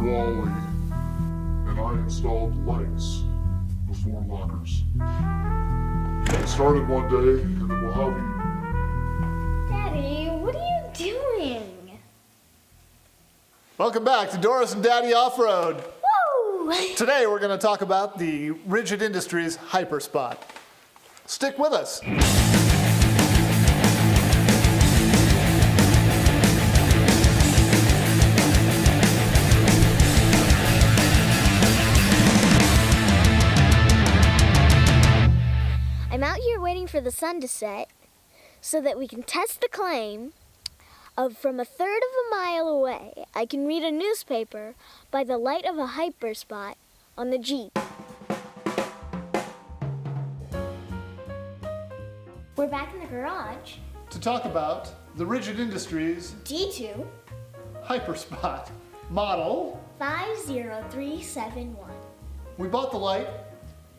Wally, and I installed lights before lockers. It started one day in the Mojave. Daddy, what are you doing? Welcome back to Doris and Daddy Off-Road. Woo! Today we're going to talk about the Rigid Industries Hyperspot. Stick with us. I'm out here waiting for the sun to set so that we can test the claim of from a third of a mile away, I can read a newspaper by the light of a hyperspot on the Jeep. We're back in the garage. To talk about the Rigid Industries D2 Hyperspot model. 50371. We bought the light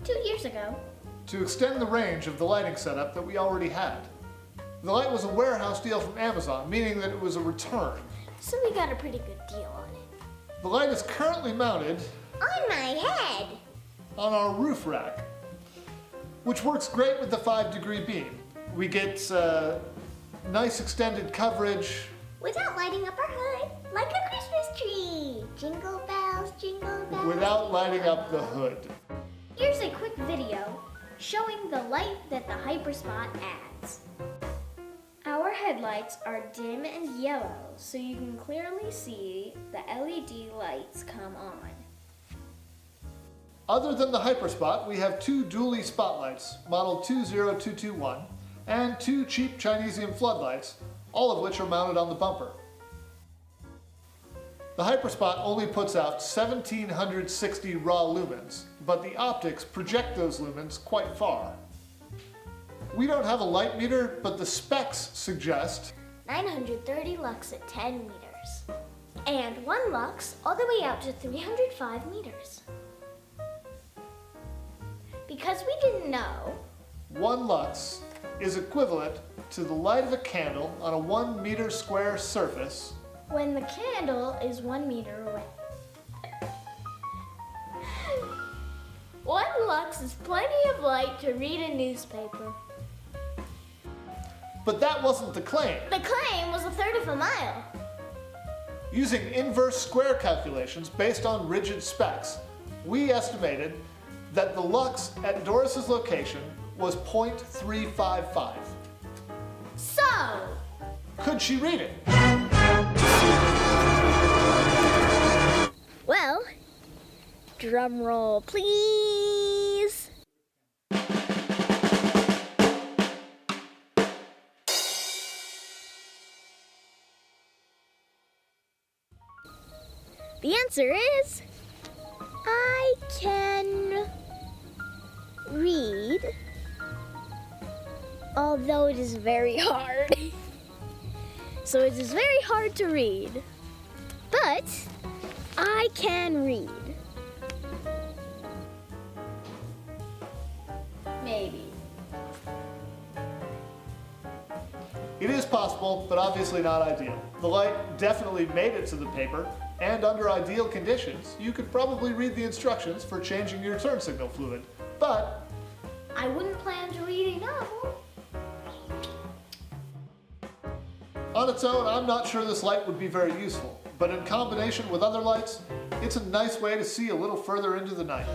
2 years ago. to extend the range of the lighting setup that we already had. The light was a warehouse deal from Amazon, meaning that it was a return. So we got a pretty good deal on it. The light is currently mounted On my head! on our roof rack, which works great with the 5-degree beam. We get nice extended coverage. Without lighting up our hood like a Christmas tree. Jingle bells, jingle bells. Without lighting up the hood. Here's a quick video showing the light that the Hyperspot adds. Our headlights are dim and yellow, so you can clearly see the LED lights come on. Other than the Hyperspot, we have 2 dually spotlights, model 20221, and 2 cheap Chinesium floodlights, all of which are mounted on the bumper. The Hyperspot only puts out 1760 raw lumens, but the optics project those lumens quite far. We don't have a light meter, but the specs suggest 930 lux at 10 meters. And 1 lux all the way out to 305 meters. Because we didn't know, 1 lux is equivalent to the light of a candle on a 1 meter square surface when the candle is 1 meter away. 1 lux is plenty of light to read a newspaper. But that wasn't the claim. The claim was a third of a mile. Using inverse square calculations based on rigid specs, we estimated that the lux at Doris's location was 0.355. So, Could she read it? well, drum roll please. The answer is, I can read, although it is very hard. So it is very hard to read, but I can read. Maybe. It is possible, but obviously not ideal. The light definitely made it to the paper, and under ideal conditions, you could probably read the instructions for changing your turn signal fluid. But I wouldn't plan to read a novel. on its own, I'm not sure this light would be very useful. But in combination with other lights, it's a nice way to see a little further into the night.